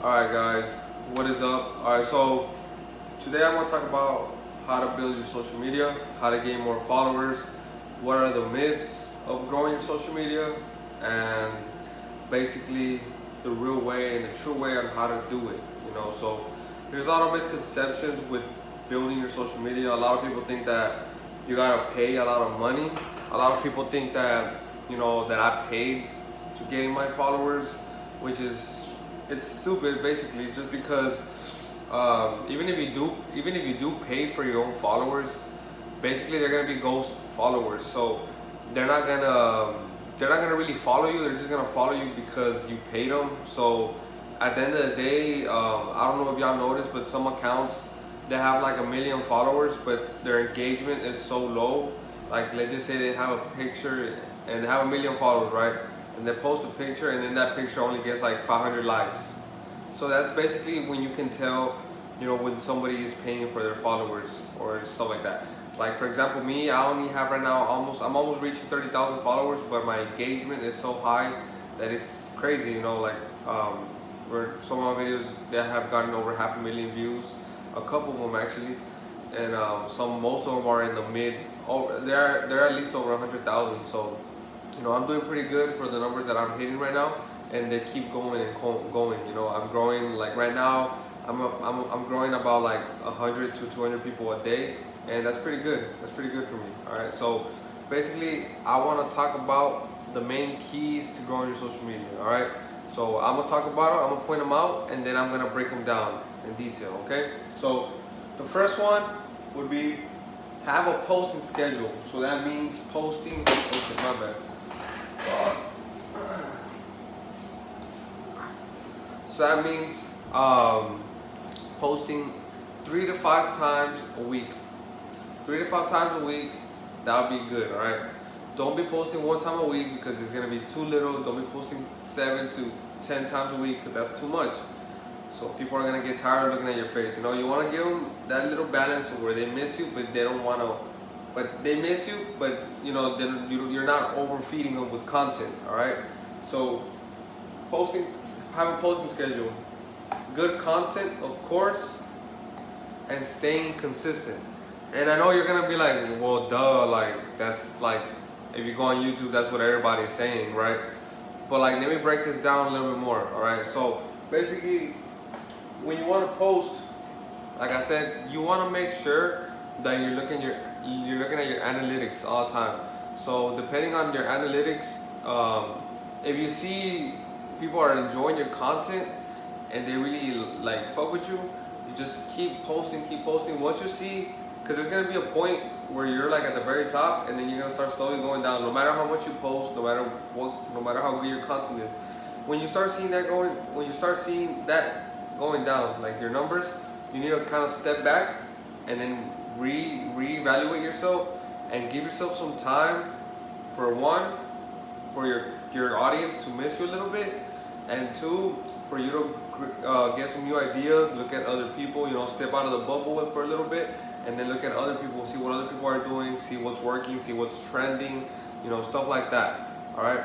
Alright guys, what is up? Alright, so today I want to talk about how to build your social media, how to gain more followers, what are the myths of growing your social media, and basically the real way and the true way on how to do it. So there's a lot of misconceptions with building your social media. A lot of people think that you gotta pay a lot of money. A lot of people think that that I paid to gain my followers, which is it's stupid basically. Just because even if you do pay for your own followers, basically they're gonna be ghost followers. So they're not gonna they're not gonna really follow you. They're just gonna follow you because you paid them. So at the end of the day, I don't know if y'all noticed, but some accounts they have like 1 million followers, but their engagement is so low. Like let's just say they have a picture and they have 1 million followers, right? And they post a picture, and then that picture only gets like 500 likes. So that's basically when you can tell, when somebody is paying for their followers or stuff like that. Like for example, me, I only have right now I'm almost reaching 30,000 followers, but my engagement is so high that it's crazy. Where some of my videos that have gotten over 500,000 views, a couple of them actually, and most of them are in the mid. Oh, they're at least over 100,000. So I'm doing pretty good for the numbers that I'm hitting right now, and they keep going and going. I'm growing. Like right now, I'm growing about like 100 to 200 people a day, and that's pretty good. That's pretty good for me. All right. So basically, I want to talk about the main keys to growing your social media. All right. So I'm gonna talk about it. I'm gonna point them out, and then I'm gonna break them down in detail. Okay. So the first one would be have a posting schedule. So that means posting. Okay, my bad. So that means posting 3 to 5 times a week. 3 to 5 times a week, that would be good, all right? Don't be posting 1 time a week because it's gonna be too little. Don't be posting 7 to 10 times a week because that's too much. So people are gonna get tired of looking at your face. You want to give them that little balance where they miss you, but they don't want to. But they miss you, but you're not overfeeding them with content. All right. So have a posting schedule, good content, of course, and staying consistent. And I know you're gonna be like, well, duh, like that's like if you go on YouTube, that's what everybody's saying, right? But like, let me break this down a little bit more. All right. So basically, when you want to post, like I said, you want to make sure that you're looking at your analytics all the time. So depending on your analytics, if you see people are enjoying your content and they really like fuck with you, you just keep posting, keep posting. Once you see, because there's gonna be a point where you're like at the very top, and then you're gonna start slowly going down. No matter how much you post, no matter how good your content is, when you start seeing that going down, like your numbers, you need to kind of step back and then reevaluate yourself and give yourself some time for one, for your audience to miss you a little bit, and two, for you to get some new ideas, look at other people, step out of the bubble for a little bit, and then look at other people, see what other people are doing, see what's working, see what's trending, stuff like that. All right.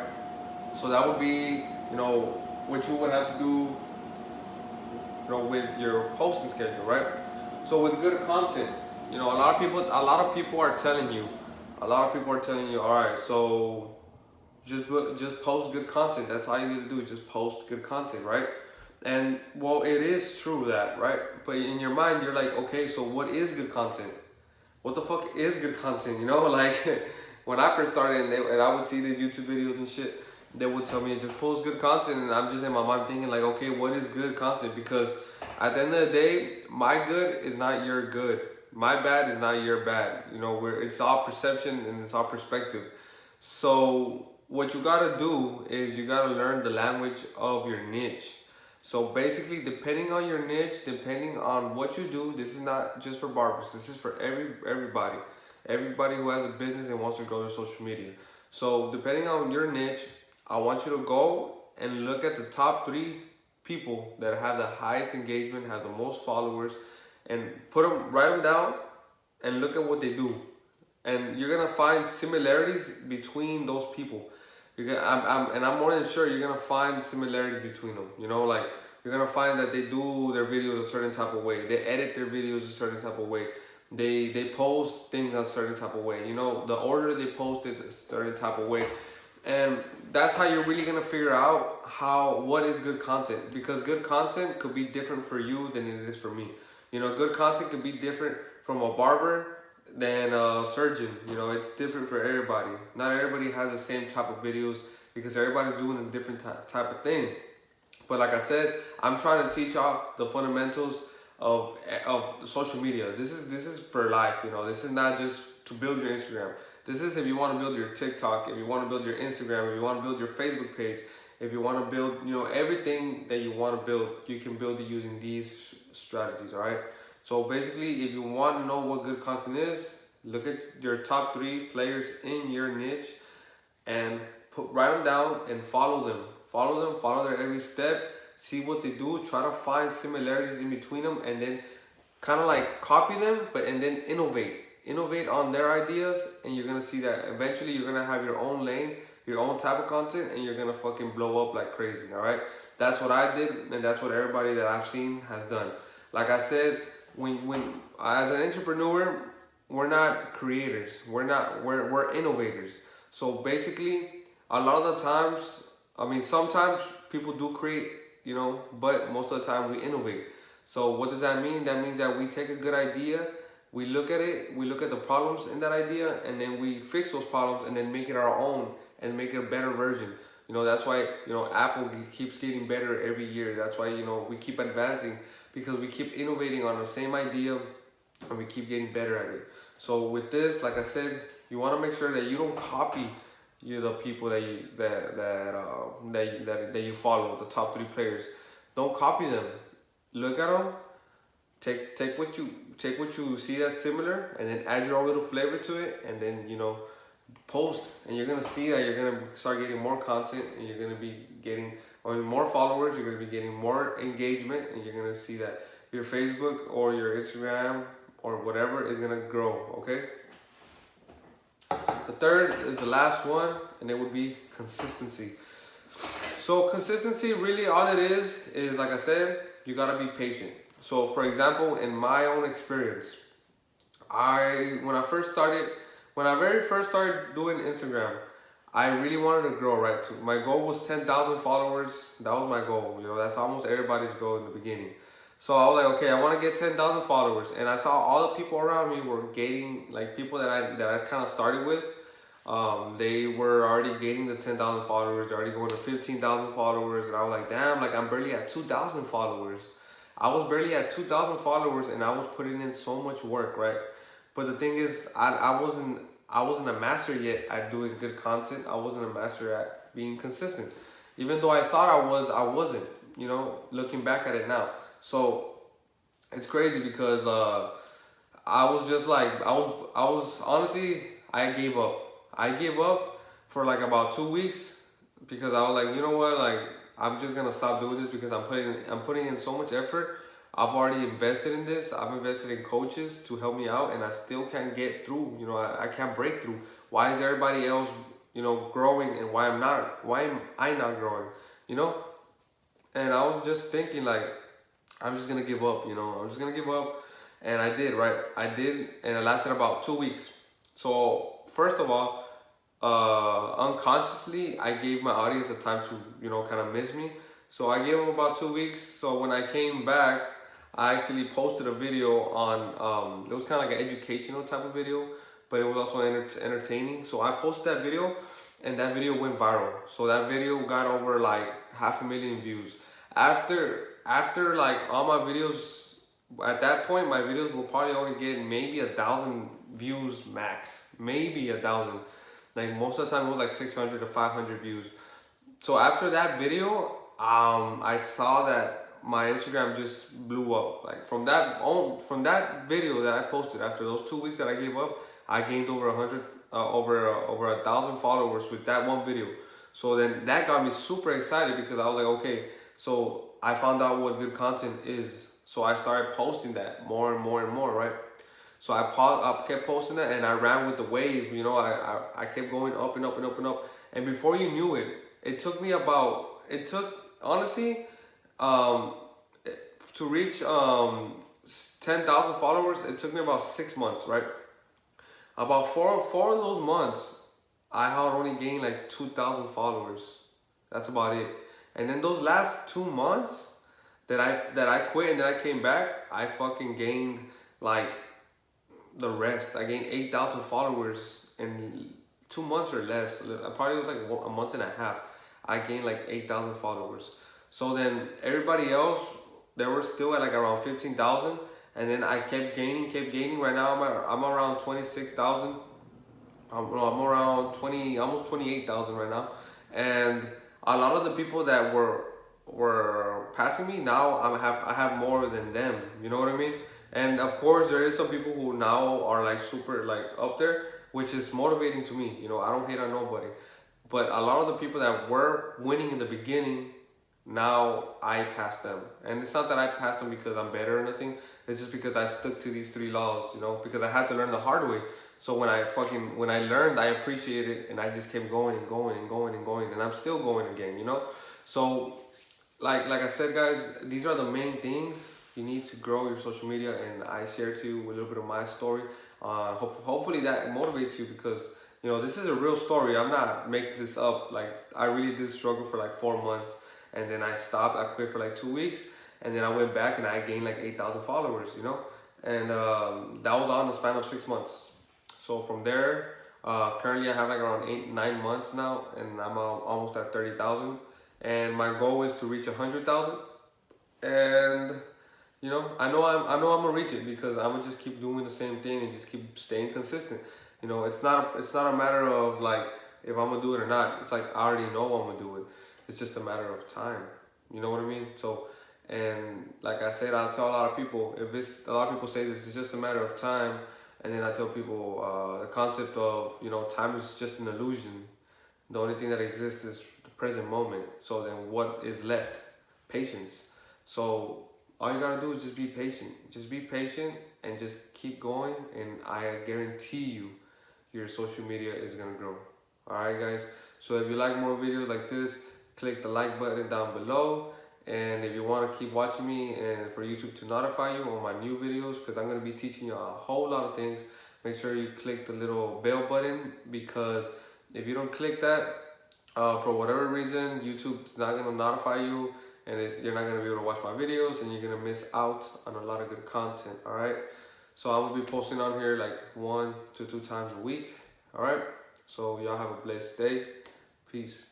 So that would be, what you would have to do, with your posting schedule, right? So with good content, a lot of people are telling you, all right, so just post good content. That's all you need to do. Just post good content, right? And well, it is true that, right? But in your mind, you're like, okay, so what is good content? What the fuck is good content? Like when I first started, and I would see these YouTube videos and shit, they would tell me just post good content, and I'm just in my mind thinking like, okay, what is good content? Because at the end of the day, my good is not your good. My bad is not your bad. Where it's all perception and it's all perspective. So what you gotta do is you gotta learn the language of your niche. So basically, depending on your niche, depending on what you do, this is not just for barbers. This is for everybody who has a business and wants to grow their social media. So depending on your niche, I want you to go and look at the top 3 people that have the highest engagement, have the most followers, and write them down, and look at what they do. And you're gonna find similarities between those people. I'm more than sure you're gonna find similarities between them. Like you're gonna find that they do their videos a certain type of way. They edit their videos a certain type of way. They post things a certain type of way. You know, the order they post it a certain type of way. And that's how you're really gonna figure out what is good content, because good content could be different for you than it is for me. You know, good content could be different from a barber than a surgeon. You know, it's different for everybody. Not everybody has the same type of videos because everybody's doing a different type of thing. But like I said, I'm trying to teach y'all the fundamentals of social media. This is for life. You know, this is not just to build your Instagram. This is if you want to build your TikTok, if you want to build your Instagram, if you want to build your Facebook page, if you want to build, you know, everything that you want to build, you can build it using these strategies, all right? So basically, if you want to know what good content is, look at your top 3 players in your niche and write them down and follow them. Follow their every step, see what they do, try to find similarities in between them, and then kind of like copy them, and then innovate on their ideas, and you're gonna see that eventually you're gonna have your own lane, your own type of content, and you're gonna fucking blow up like crazy. All right, that's what I did, and that's what everybody that I've seen has done. Like I said, when as an entrepreneur, we're not creators, we're innovators. So basically, a lot of the times, I mean, sometimes people do create, you know, but most of the time we innovate. So what does that mean? That means that we take a good idea, we look at it, we look at the problems in that idea, and then we fix those problems and then make it our own and make it a better version. You know, that's why, you know, Apple keeps getting better every year. That's why, you know, we keep advancing, because we keep innovating on the same idea and we keep getting better at it. So with this, like I said, you want to make sure that you don't copy the people that you follow, the top 3 players. Don't copy them. Look at them. Take what you see that's similar, and then add your own little flavor to it, and then, you know, post, and you're gonna see that you're gonna start getting more content, and you're gonna be getting more followers. You're gonna be getting more engagement, and you're gonna see that your Facebook or your Instagram or whatever is gonna grow. Okay. The third is the last one, and it would be consistency. So consistency, really all it is like I said, you gotta be patient. So for example, in my own experience, when I very first started doing Instagram, I really wanted to grow, right? My goal was 10,000 followers. That was my goal. You know, that's almost everybody's goal in the beginning. So I was like, okay, I want to get 10,000 followers, and I saw all the people around me were gaining, like people that I kind of started with. They were already gaining the 10,000 followers. They're already going to 15,000 followers, and I was like, damn, like I'm barely at 2,000 followers. I was barely at 2,000 followers, and I was putting in so much work, right? But the thing is, I wasn't a master yet at doing good content. I wasn't a master at being consistent. Even though I thought I wasn't, you know, looking back at it now. So it's crazy because I was just like, I was honestly, I gave up. I gave up for like about 2 weeks because I was like, you know what, like I'm just gonna stop doing this because I'm putting in so much effort. I've already invested in this. I've invested in coaches to help me out, and I still can't get through. You know, I can't break through. Why is everybody else, you know, growing, and why am I not growing? You know, and I was just thinking like, I'm just gonna give up. You know, I'm just gonna give up, and I did. Right, I did, and it lasted about 2 weeks. So first of all, unconsciously, I gave my audience a time to, you know, kind of miss me. So I gave them about 2 weeks. So when I came back, I actually posted a video on, it was kind of like an educational type of video, but it was also entertaining. So I posted that video, and that video went viral. So that video got over like 500,000 views. After like all my videos, at that point, my videos will probably only get maybe 1,000 views max, maybe 1,000. Like most of the time it was like 600 to 500 views. So after that video, I saw that my Instagram just blew up. Like from that video that I posted, after those 2 weeks that I gave up, I gained over 1,000 followers with that one video. So then that got me super excited because I was like, okay, so I found out what good content is. So I started posting that more and more and more, right? So I kept posting that, and I ran with the wave. You know, I kept going up and up and up and up. And before you knew it, it took honestly, to reach 10,000 followers, it took me about 6 months, right? About four of those months, I had only gained like 2,000 followers. That's about it. And then those last 2 months that I quit and then I came back, I fucking gained like the rest. I gained 8,000 followers in 2 months or less. I probably was like a month and a half. I gained like 8,000 followers. So then everybody else, they were still at like around 15,000. And then I kept gaining. Right now I'm around 26,000. I'm around 20, almost 28,000 right now. And a lot of the people that were passing me now, I have more than them. You know what I mean? And of course, there is some people who now are like super like up there, which is motivating to me. You know, I don't hate on nobody, but a lot of the people that were winning in the beginning, now I pass them. And it's not that I pass them because I'm better or nothing. It's just because I stuck to these 3 laws, you know, because I had to learn the hard way. So when I learned, I appreciated it, and I just kept going and going and going and going, and I'm still going again, you know. So like I said, guys, these are the main things you need to grow your social media, and I shared to you a little bit of my story. Hopefully that motivates you, because you know this is a real story. I'm not making this up. Like, I really did struggle for like 4 months, and then I stopped. I quit for like 2 weeks, and then I went back and I gained like 8,000 followers. You know, and that was all in the span of 6 months. So from there, currently I have like around 8-9 months now, and I'm almost at 30,000. And my goal is to reach 100,000. And you know, I know I'm gonna reach it, because I'm gonna just keep doing the same thing and just keep staying consistent. You know, it's not a matter of like if I'm gonna do it or not. It's like I already know I'm gonna do it. It's just a matter of time. You know what I mean? So, and like I said, I'll tell a lot of people, a lot of people say this is just a matter of time. And then I tell people the concept of, you know, time is just an illusion. The only thing that exists is the present moment. So then what is left? Patience. So all you gotta do is just be patient. Just be patient and just keep going, and I guarantee you your social media is gonna grow. Alright, guys? So if you like more videos like this, click the like button down below. And if you want to keep watching me and for YouTube to notify you on my new videos, because I'm going to be teaching you a whole lot of things, make sure you click the little bell button, because if you don't click that, for whatever reason, YouTube's not going to notify you, and you're not going to be able to watch my videos, and you're going to miss out on a lot of good content. All right. So I'm going to be posting on here like 1 to 2 times a week. All right. So y'all have a blessed day. Peace.